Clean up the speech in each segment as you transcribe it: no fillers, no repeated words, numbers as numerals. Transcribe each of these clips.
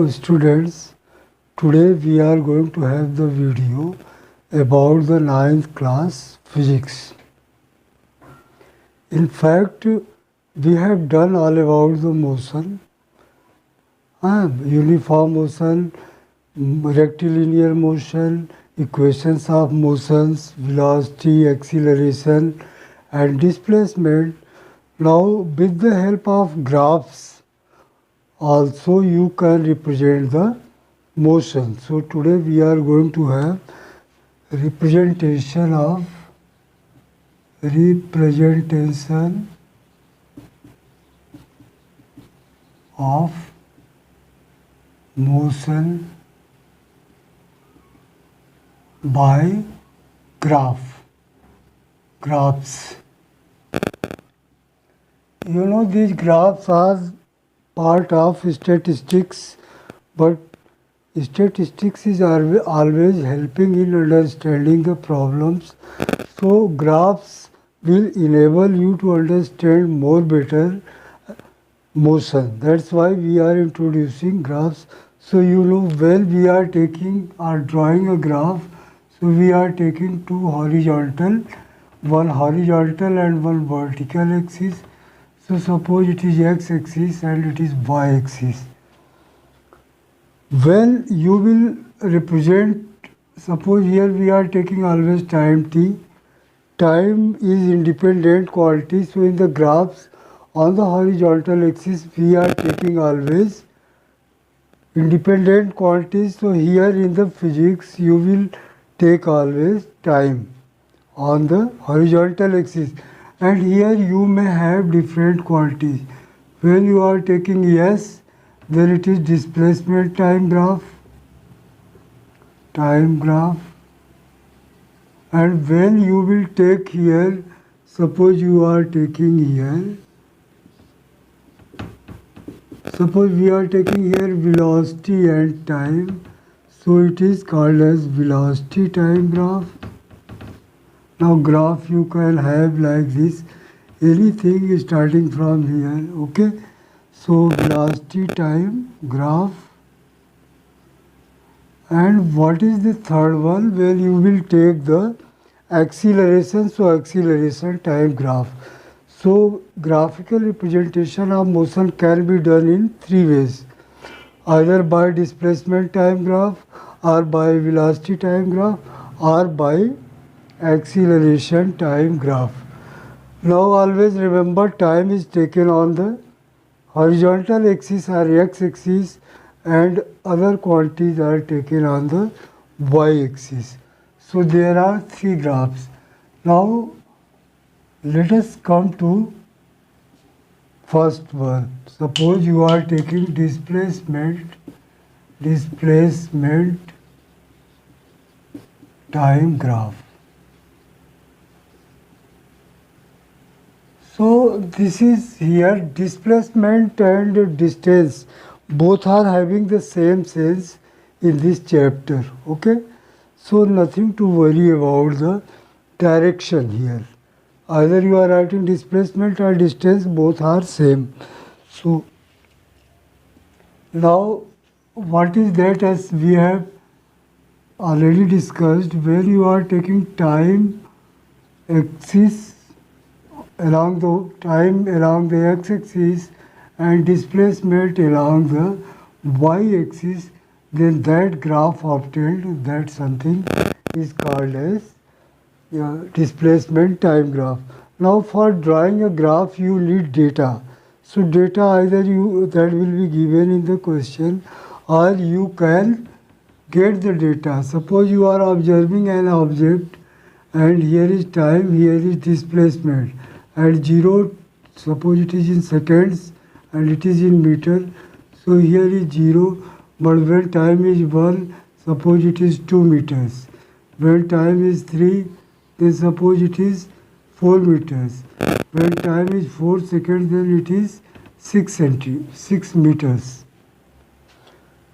students, today we are going to have the video about the 9th class physics. In fact, we have done all about the motion, uniform motion, rectilinear motion, equations of motions, velocity, acceleration and displacement. Now with the help of graphs also you can represent the motion. So today we are going to have representation of motion by graphs. You know, these graphs are part of statistics, but statistics is always helping in understanding the problems. So graphs will enable you to understand more better motion. That's why we are introducing graphs. So you know, when we are taking or drawing a graph, so we are taking two horizontal, one horizontal and one vertical axis. So suppose it is x-axis and it is y-axis. When you will represent, suppose here we are taking always time t. Time is independent quantity, so in the graphs on the horizontal axis we are taking always independent quantities. So here in the physics you will take always time on the horizontal axis, and here you may have different quantities. When you are taking S, then it is displacement time graph, and when you will take here, suppose you are taking here, suppose we are taking here velocity and time, so it is called as velocity time graph. Now graph you can have like this, anything starting from here, okay? So velocity time graph. And what is the third one? Well, you will take the acceleration, so acceleration time graph. So graphical representation of motion can be done in three ways, either by displacement time graph, or by velocity time graph, or by acceleration time graph. Now always remember, time is taken on the horizontal axis or x-axis, and other quantities are taken on the y-axis. So there are three graphs. Now let us come to first one. Suppose you are taking displacement time graph. So this is here displacement and distance both are having the same sense in this chapter, okay? So nothing to worry about the direction here. Either you are writing displacement or distance, both are same. So now what is that, as we have already discussed, where you are taking time axis along the x-axis and displacement along the y-axis, then that graph obtained, that something is called as displacement time graph. Now for drawing a graph you need data. So data either that will be given in the question, or you can get the data. Suppose you are observing an object and here is time, here is displacement. At 0, suppose it is in seconds and it is in meter, so here is 0, but when time is 1, suppose it is 2 meters. When time is 3, then suppose it is 4 meters. When time is 4 seconds, then it is 6 meters.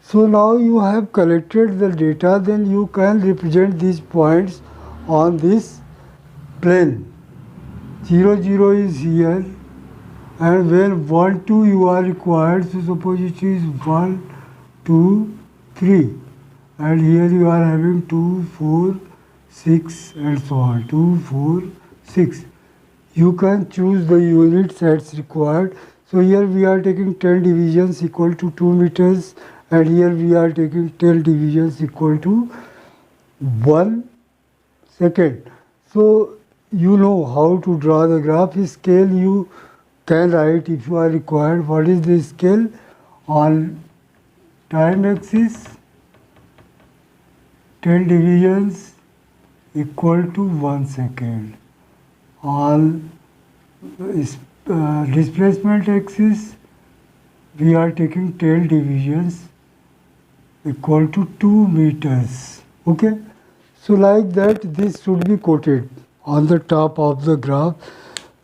So now you have collected the data, then you can represent these points on this plane. 0, 0 is here, and when 1, 2 you are required, so suppose it is 1, 2, 3, and here you are having 2, 4, 6 and so on, 2, 4, 6. You can choose the units that's required. So here we are taking 10 divisions equal to 2 meters, and here we are taking 10 divisions equal to 1 second. So you know how to draw the graph. Scale you can write if you are required. What is the scale? On time axis, 10 divisions equal to 1 second. On displacement axis, we are taking 10 divisions equal to 2 meters. Okay? So like that, this should be quoted on the top of the graph.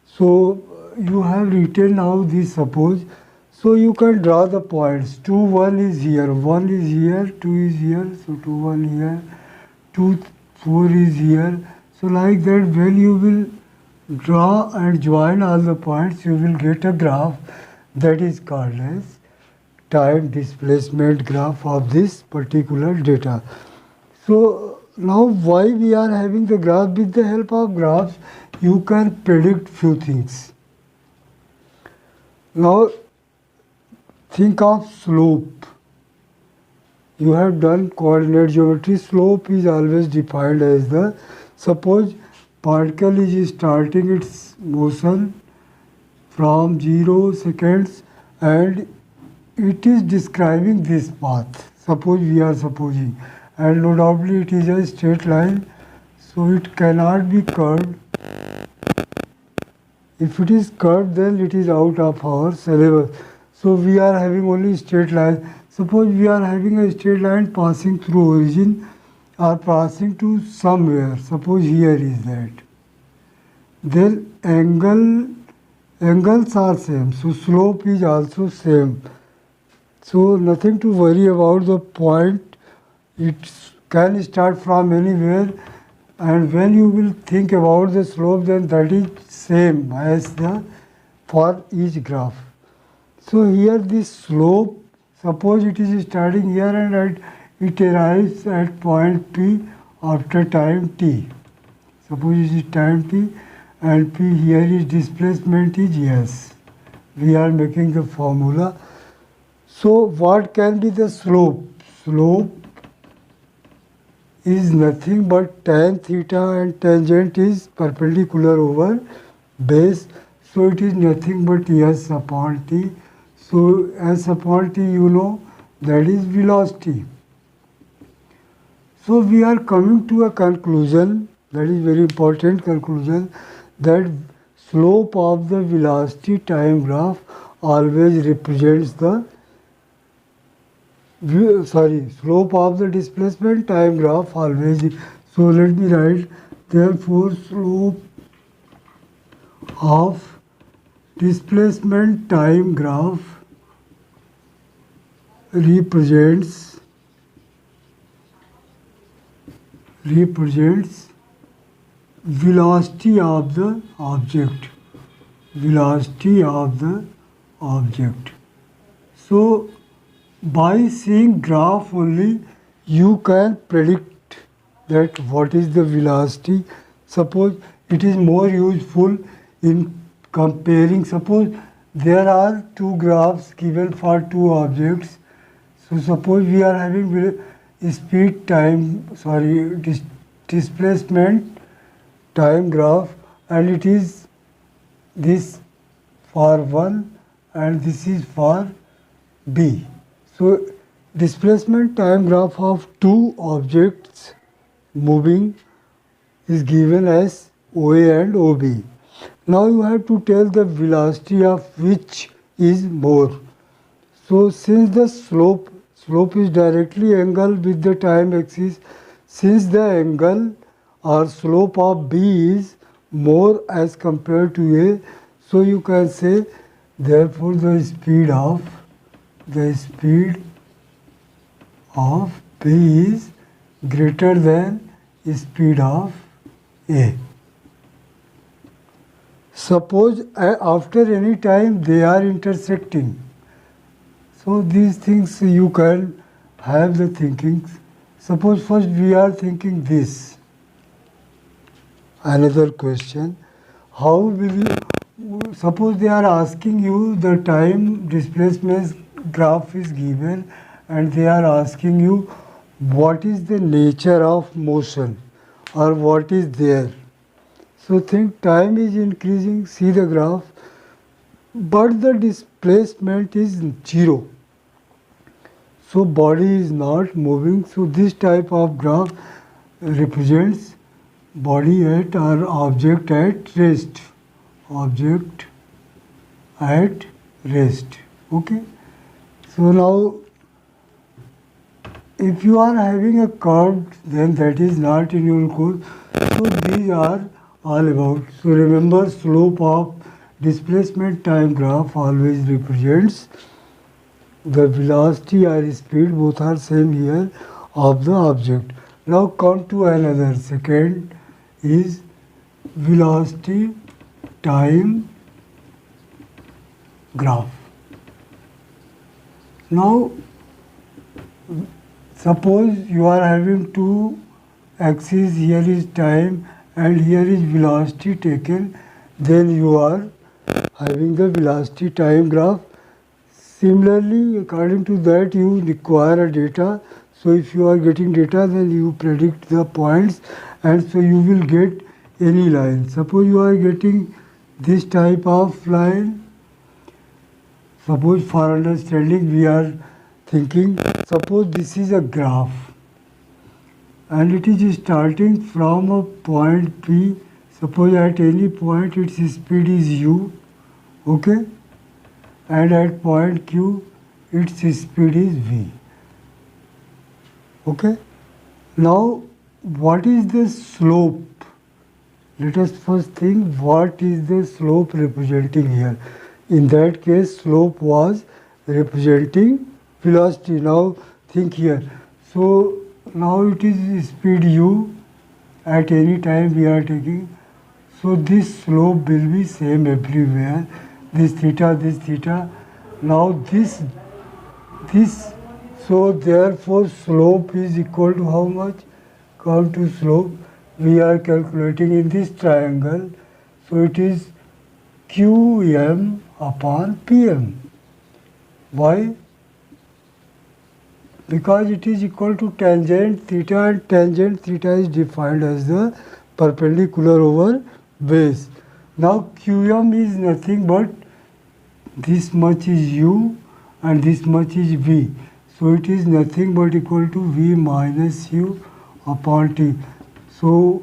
So you have written now this, suppose. So you can draw the points. 2, 1 is here, 1 is here, 2 is here, so 2, 1 here, 2, 4 is here. So like that, when you will draw and join all the points, you will get a graph that is called as time displacement graph of this particular data. So now why we are having the graph? With the help of graphs, you can predict few things. Now think of slope. You have done coordinate geometry. Slope is always defined as the, suppose particle is starting its motion from 0 seconds and it is describing this path. Suppose we are supposing, and no doubtly it is a straight line, so it cannot be curved. If it is curved, then it is out of our syllabus. So we are having only straight line. Suppose we are having a straight line passing through origin or passing to somewhere. Suppose here is that. Then angles are same. So slope is also same. So nothing to worry about the point. It can start from anywhere, and when you will think about the slope, then that is same as the for each graph. So here this slope, suppose it is starting here and it arrives at point P after time t. Suppose it is time t and P here is displacement is s. We are making the formula. So what can be the slope? Slope is nothing but tan theta, and tangent is perpendicular over base. So it is nothing but s upon t. So s upon t, you know, that is velocity. So we are coming to a conclusion, that is very important conclusion, that slope of the velocity time graph always represents the slope of the displacement time graph always. So let me write, therefore slope of displacement time graph represents velocity of the object. Velocity of the object. So by seeing graph only, you can predict that what is the velocity. Suppose it is more useful in comparing. Suppose there are two graphs given for two objects. So suppose we are having speed time, displacement time graph, and it is this for one and this is for B. So displacement time graph of two objects moving is given as OA and OB. Now you have to tell the velocity of which is more. So since the slope is directly angle with the time axis, since the angle or slope of B is more as compared to A, so you can say therefore the speed of B is greater than speed of A. Suppose after any time they are intersecting. So these things you can have the thinking. Suppose first we are thinking this. Another question. How will you, suppose they are asking you the time displacement graph is given and they are asking you what is the nature of motion or what is there. So think time is increasing, see the graph, but the displacement is 0. So body is not moving. So this type of graph represents body at or object at rest. Object at rest. Okay. So now if you are having a curve, then that is not in your course. So these are all about. So remember, slope of displacement time graph always represents the velocity or speed, both are same here, of the object. Now come to another. Second is velocity time graph. Now suppose you are having two axes, here is time and here is velocity taken, then you are having the velocity time graph. Similarly, according to that, you require a data. So if you are getting data, then you predict the points and so you will get any line. Suppose you are getting this type of line. Suppose for understanding we are thinking, suppose this is a graph and it is starting from a point P. Suppose at any point its speed is u, okay, and at point Q its speed is v. Okay. Now what is the slope? Let us first think what is the slope representing here. In that case, slope was representing velocity. Now think here. So now it is speed u at any time we are taking. So this slope will be same everywhere. This theta. Now this. So therefore slope is equal to how much? Come to slope. We are calculating in this triangle. So it is Qm upon Pm. Why? Because it is equal to tangent theta, and tangent theta is defined as the perpendicular over base. Now Qm is nothing but this much is u and this much is v. So it is nothing but equal to v minus u upon t. So,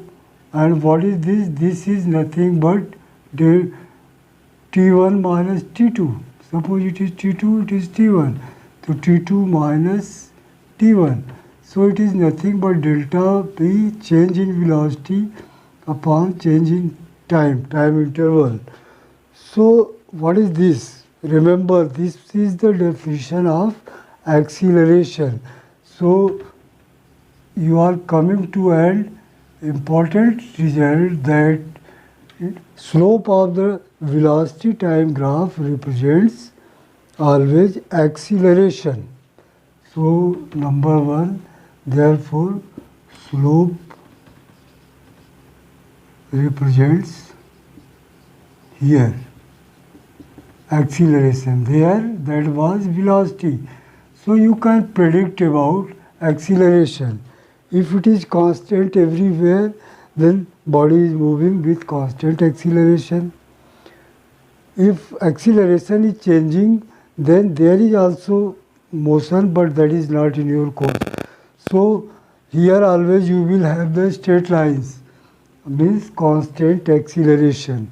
and what is this? This is nothing but T1 minus T2. Suppose it is T2, it is T1. So T2 minus T1. So it is nothing but delta P, change in velocity upon change in time interval. So what is this? Remember, this is the definition of acceleration. So you are coming to an important result that slope of the velocity time graph represents always acceleration. So number one, therefore slope represents here acceleration. There that was velocity. So you can predict about acceleration. If it is constant everywhere, then body is moving with constant acceleration. If acceleration is changing, then there is also motion, but that is not in your course. So here always you will have the straight lines, means constant acceleration.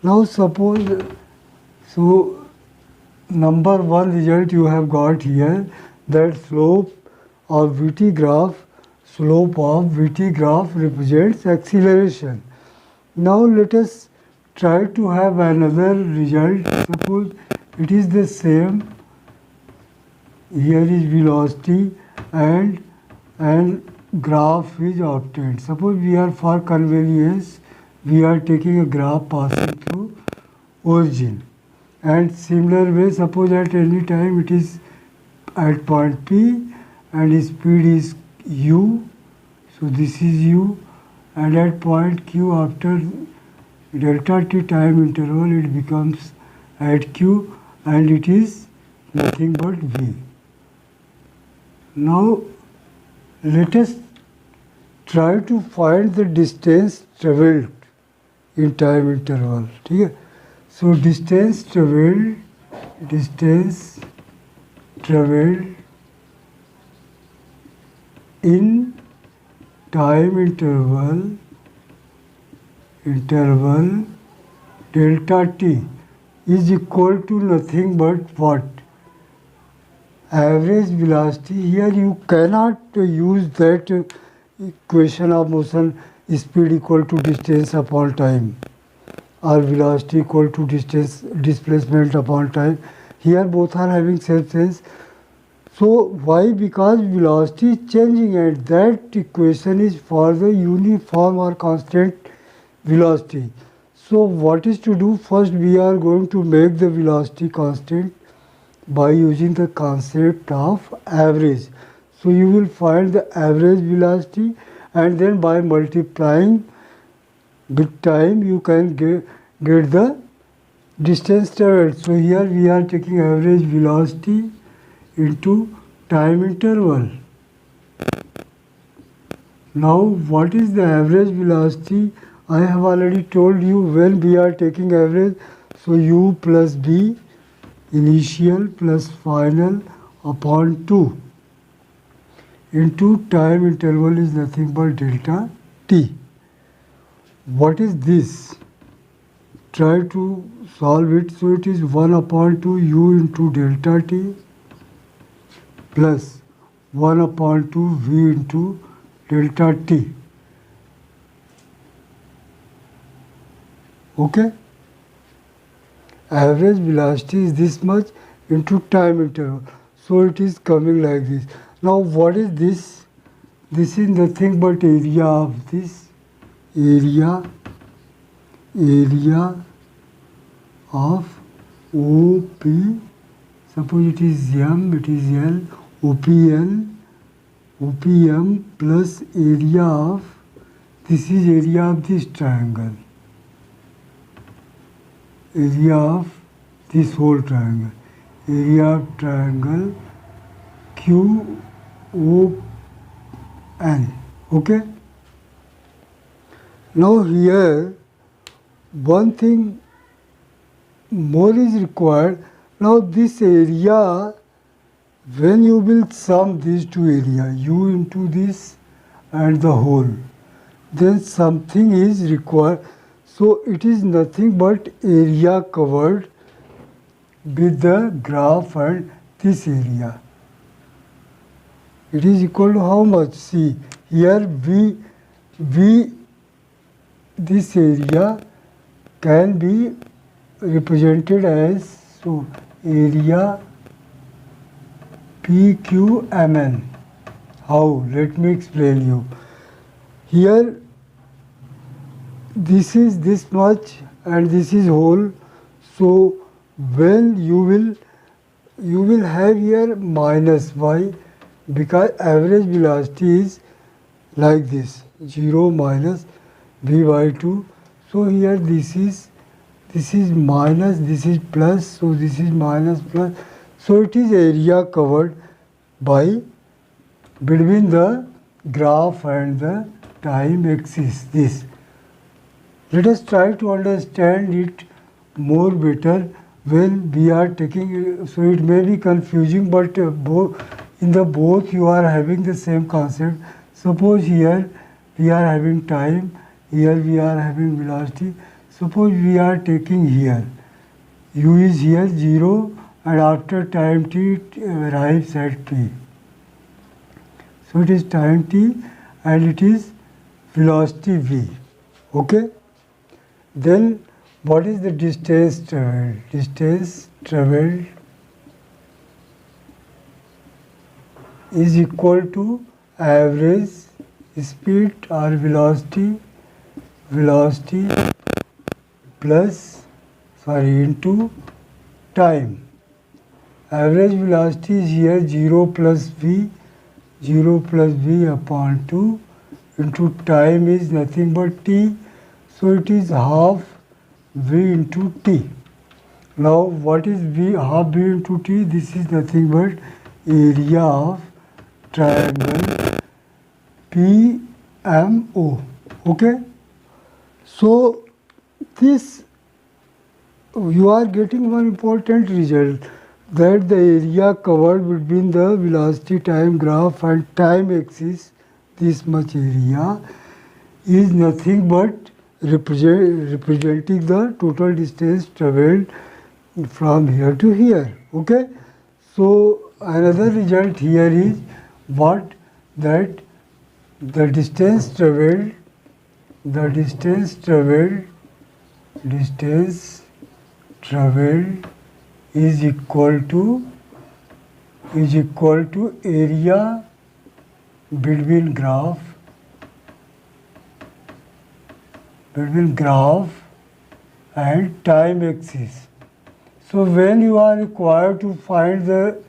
Now suppose, so number one result you have got here, that slope of VT graph represents acceleration. Now let us try to have another result. Suppose it is the same. Here is velocity and graph is obtained. Suppose we are, for convenience, we are taking a graph passing through origin. And similar way, suppose at any time it is at point P and speed is u, so this is u, and at point q after delta t time interval it becomes at q and it is nothing but v. Now let us try to find the distance travelled in time interval. ठीक है? So distance travelled in time interval delta t is equal to nothing but what? Average velocity. Here you cannot use that equation of motion, speed equal to distance upon time or velocity equal to distance displacement upon time. Here both are having same sense. So why? Because velocity is changing and that equation is for the uniform or constant velocity. So what is to do? First we are going to make the velocity constant by using the concept of average. So you will find the average velocity and then by multiplying with time you can get the distance travelled. So here we are taking average velocity into time interval. Now what is the average velocity? I have already told you when we are taking average. So u plus b initial plus final upon 2 into time interval is nothing but delta t. What is this? Try to solve it. So it is 1 upon 2 u into delta t plus 1 upon 2 v into delta t. Okay? Average velocity is this much into time interval. So it is coming like this. Now what is this? This is nothing but area of this. Area of OP. Suppose it is M, it is L, OPM plus area of, this is area of this triangle. Area of this whole triangle. Area of triangle QOL. Okay? Now here one thing more is required. Now this area, when you will sum these two areas, u into this and the whole, then something is required. So it is nothing but area covered with the graph and this area. It is equal to how much? See, here V this area can be represented as, so area PQMN. How? Let me explain you. Here this is this much and this is whole. So when you will have here minus. Why? Because average velocity is like this, 0 minus v by 2. So here this is minus, this is plus, so this is minus plus. So it is area covered by between the graph and the time axis, this. Let us try to understand it more better when we are taking, so it may be confusing, but in the both you are having the same concept. Suppose here we are having time, here we are having velocity. Suppose we are taking here, u is here 0 and after time t it arrives at t. So it is time t and it is velocity v. Okay? Then what is the distance travelled? Distance travelled is equal to average speed or velocity plus into time. Average velocity is here 0 plus v 0 plus v upon 2 into time is nothing but t. So it is half v into t. Now what is v, half v into t? This is nothing but area of triangle PMO. Okay. So this, you are getting one important result, that the area covered between the velocity time graph and time axis, this much area, is nothing but representing the total distance travelled from here to here. Okay. So another result here is what, that the distance travelled is equal to area between graph and time axis. So when you are required to find the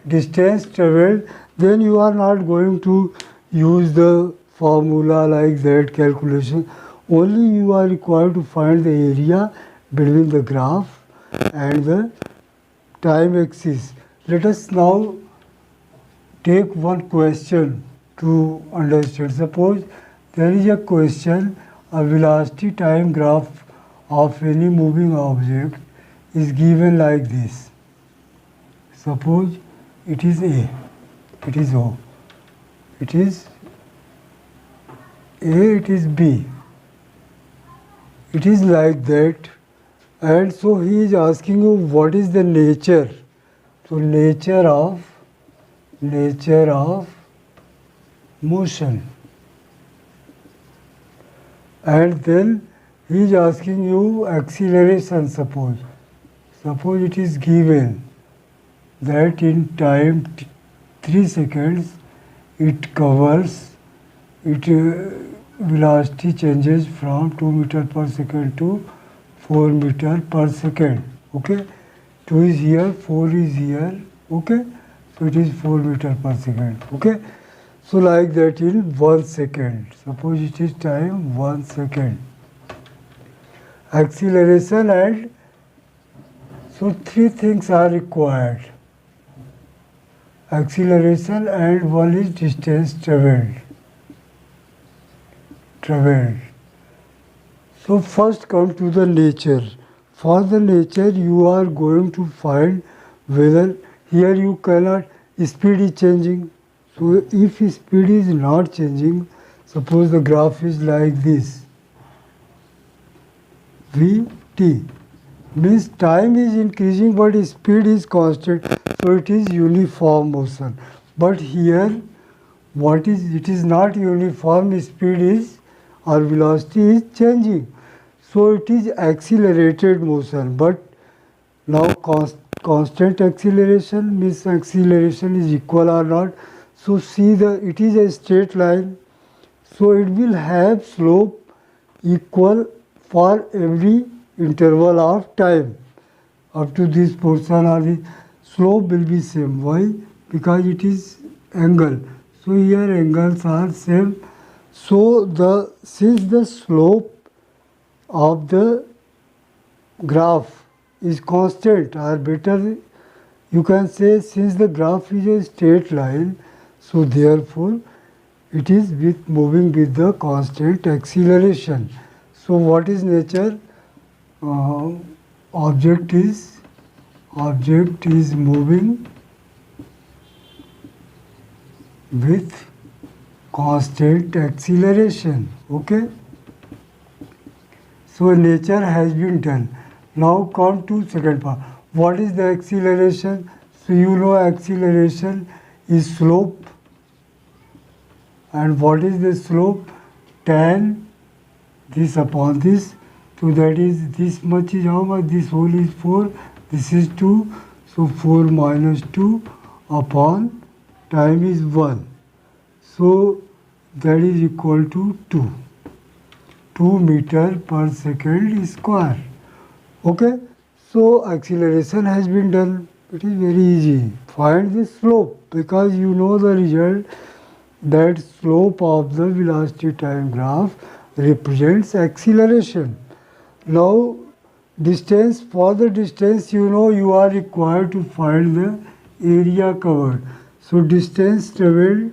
distance travelled, then you are not going to use the formula like that calculation. Only you are required to find the area between the graph and the time axis. Let us now take one question to understand. Suppose there is a question, a velocity time graph of any moving object is given like this. Suppose it is A, it is O, it is A, it is B. It is like that, and so he is asking you what is the nature. So nature of motion, and then he is asking you acceleration. Suppose it is given that in time 3 seconds it covers, velocity changes from 2 meter per second to 4 meter per second. Okay, 2 is here, 4 is here. Okay, so it is 4 meter per second. Okay, so like that in 1 second. Suppose it is time 1 second. Acceleration, and so 3 things are required. Acceleration, and one is distance travelled. So first come to the nature. For the nature you are going to find whether, here you cannot, speed is changing. So if speed is not changing, suppose the graph is like this, Vt, means time is increasing but speed is constant, so it is uniform motion. But here what is, it is not uniform, speed is, or velocity is changing. So it is accelerated motion. But now constant acceleration means acceleration is equal or not. So see, it is a straight line. So it will have slope equal for every interval of time. Up to this portion, or the slope will be same. Why? Because it is angle. So here angles are same. So since the slope of the graph is constant, or better you can say, since the graph is a straight line, so therefore it is moving with the constant acceleration. So what is nature? Object is moving with constant acceleration. Okay. So nature has been done. Now come to second part. What is the acceleration? So you know acceleration is slope. And what is the slope? Tan this upon this. So that is, this much is how much? This whole is 4. This is 2. So 4 minus 2 upon time is 1. So that is equal to 2. 2 meter per second square. Okay. So acceleration has been done. It is very easy. Find the slope because you know the result. that slope of the velocity time graph represents acceleration. Now, distance, for the distance, you know you are required to find the area covered. So, distance traveled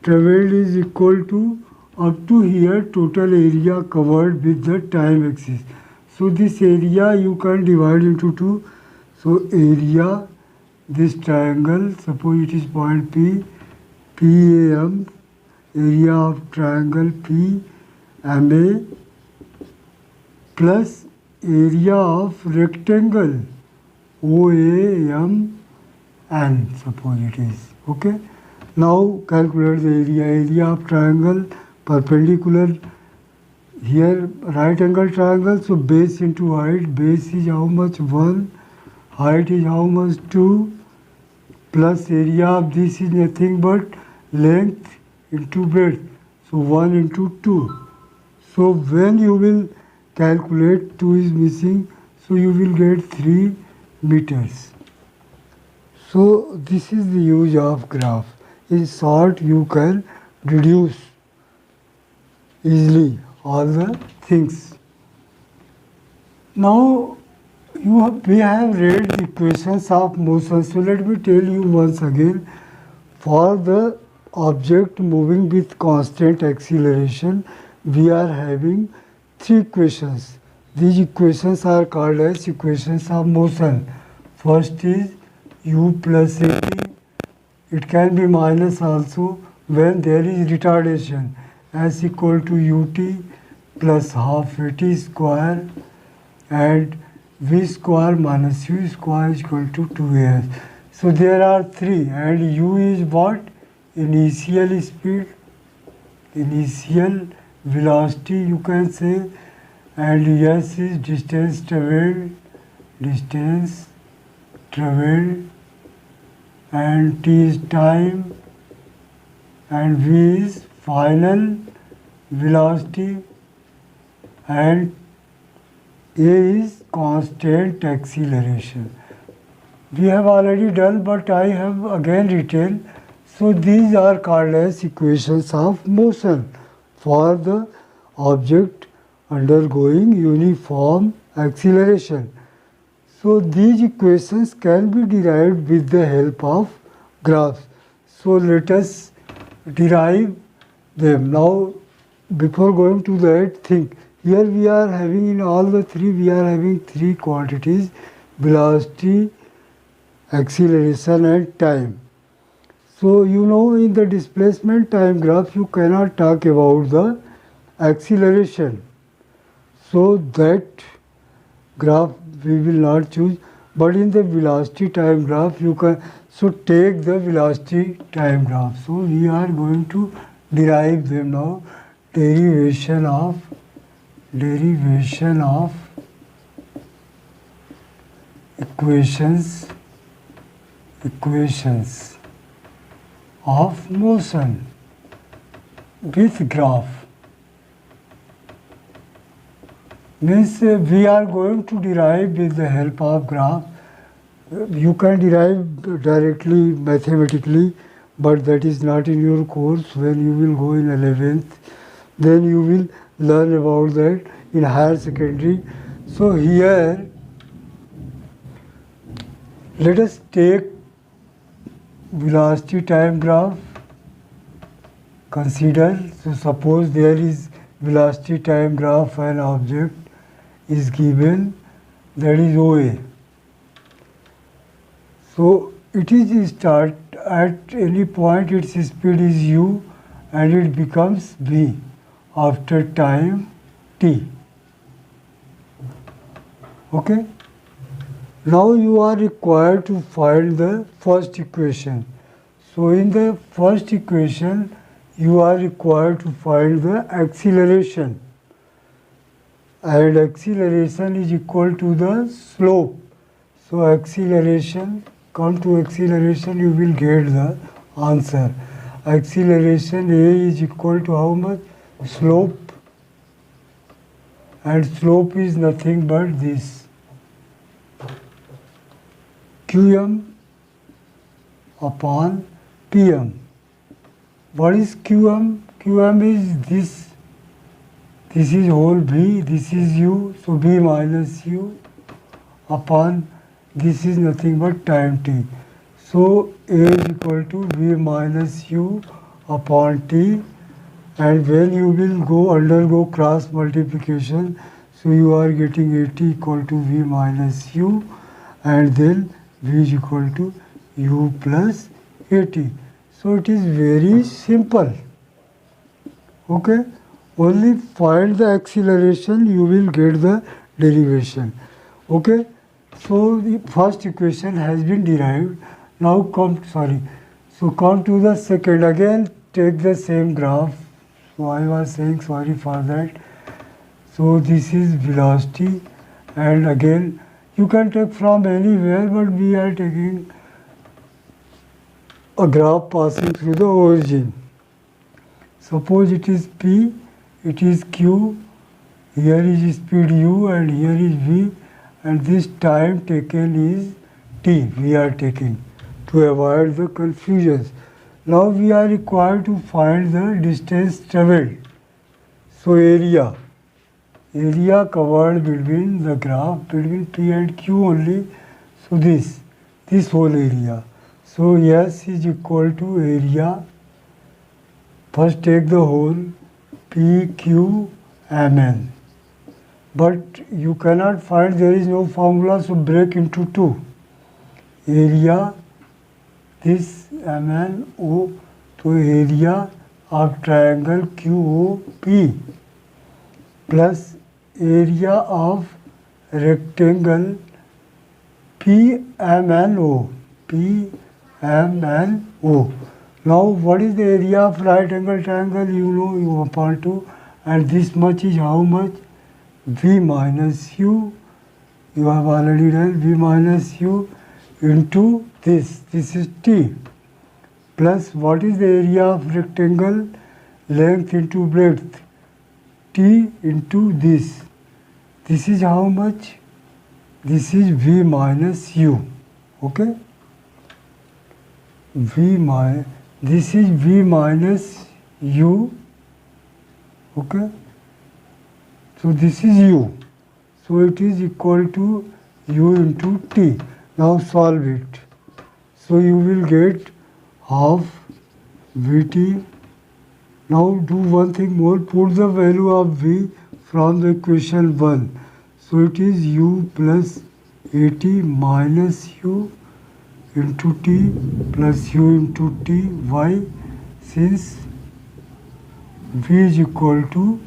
is equal to up to here total area covered with the time axis. So, this area you can divide into two. So, area, this triangle, suppose it is point P, PAM, area of triangle PMA plus area of rectangle OAMN, suppose it is. Okay. Now calculate the area of triangle perpendicular here right angle triangle. So base into height, base is how much? 1, height is how much? 2, plus area of this is nothing but length into breadth. So 1 into 2. So when you will calculate, 2 is missing, so you will get 3 meters. So this is the use of graph. In short, you can deduce easily all the things. Now we have read the equations of motion. So let me tell you once again, for the object moving with constant acceleration, we are having 3 equations. These equations are called as equations of motion. First is u plus at. It can be minus also when there is retardation, s equal to ut plus half at square and v square minus u square is equal to 2as. So there are 3, and u is what? Initial speed, initial velocity you can say, and s is distance traveled, and t is time, and v is final velocity, and a is constant acceleration. We have already done, but I have again written. So these are called as equations of motion for the object undergoing uniform acceleration. So these equations can be derived with the help of graphs. So let us derive them. Now before going to that, think. Here we are having in all the 3, we are having 3 quantities: velocity, acceleration and time. So you know in the displacement time graph you cannot talk about the acceleration. So that graph we will not choose, but in the velocity time graph you can, so take the velocity time graph. So we are going to derive them now. Derivation of equations of motion with graph. Means we are going to derive with the help of graph. You can derive directly mathematically, but that is not in your course. When you will go in 11th, then you will learn about that in higher secondary. So here let us take velocity time graph. Consider, so suppose there is velocity time graph, an object is given, that is OA. So it is start at any point, its speed is u and it becomes v after time t. Okay. Now you are required to find the first equation. So in the first equation you are required to find the acceleration, and acceleration is equal to the slope. So acceleration, come to acceleration, you will get the answer. Acceleration A is equal to how much? Slope, and slope is nothing but this Qm upon PM. What is QM? QM is this. This is whole B, this is U, so B minus U upon this is nothing but time t. So A is equal to V minus U upon T, and when you will undergo cross multiplication, so you are getting AT equal to V minus U, and then V is equal to U plus AT. So it is very simple. Okay? Only find the acceleration, you will get the derivation. Okay? So the first equation has been derived. Now come to the second. Again take the same graph. So I was saying sorry for that. So this is velocity, and again you can take from anywhere, but we are taking a graph passing through the origin. Suppose it is P, it is Q, here is speed U and here is V, and this time taken is T we are taking to avoid the confusions. Now we are required to find the distance travelled. So area covered between the graph between P and Q only, so this whole area. So S is equal to area, first take the whole PQMN, but you cannot find, there is no formula, so break into two. Area, this MNO, to area of triangle QOP plus area of rectangle PMNO. Now what is the area of right angle triangle? You know, U upon 2, and this much is how much? V minus U. You have already done V minus U into this is T, plus what is the area of rectangle? Length into breadth, T into this is how much? This is V minus U. Okay? This is V minus U. Okay? So this is U. So it is equal to U into T. Now solve it. So you will get half Vt. Now do one thing more, put the value of V from the equation 1. So it is U plus At minus U into T plus U into T. Why? Since V is equal to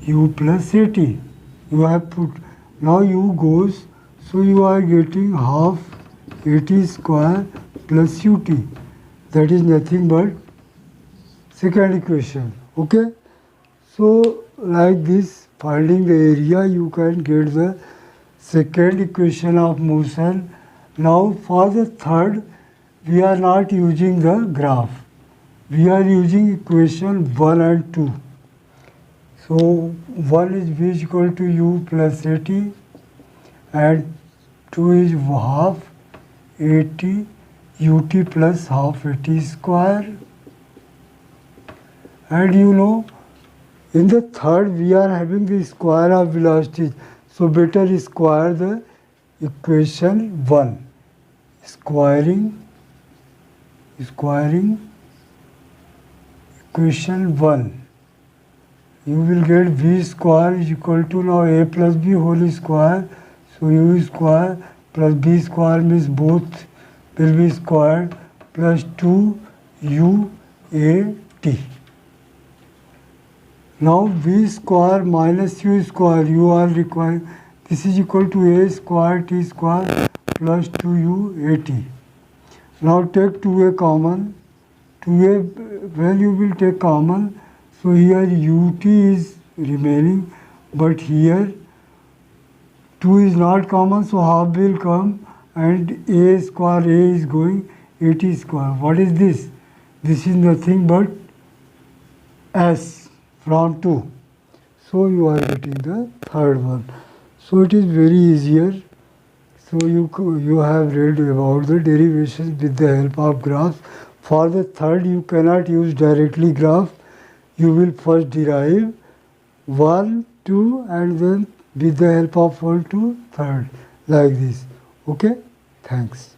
U plus At. You have put, now U goes, so you are getting half At square plus Ut. That is nothing but second equation. Okay? So like this, finding the area, you can get the second equation of motion. Now for the third, we are not using the graph. We are using equation 1 and 2. So 1 is V is equal to U plus At, and 2 is half At Ut plus half At square. And you know, in the third we are having the square of velocity. So better square the equation 1. Squaring equation 1. You will get V square is equal to, now A plus B whole square. So U square plus B square means both will be squared, plus 2UAT. Now V square minus U square, you are required, this is equal to A square T square plus 2UAT. Now take 2A common, 2A when you will take common, so here UT is remaining, but here 2 is not common, so half will come, and A square, A is going, 80 square. What is this? This is nothing but S from 2. So you are getting the third one. So it is very easier. So you have read about the derivations with the help of graphs. For the third, you cannot use directly graph. You will first derive 1, 2 and then with the help of 1, 2, third, like this. Okay, thanks.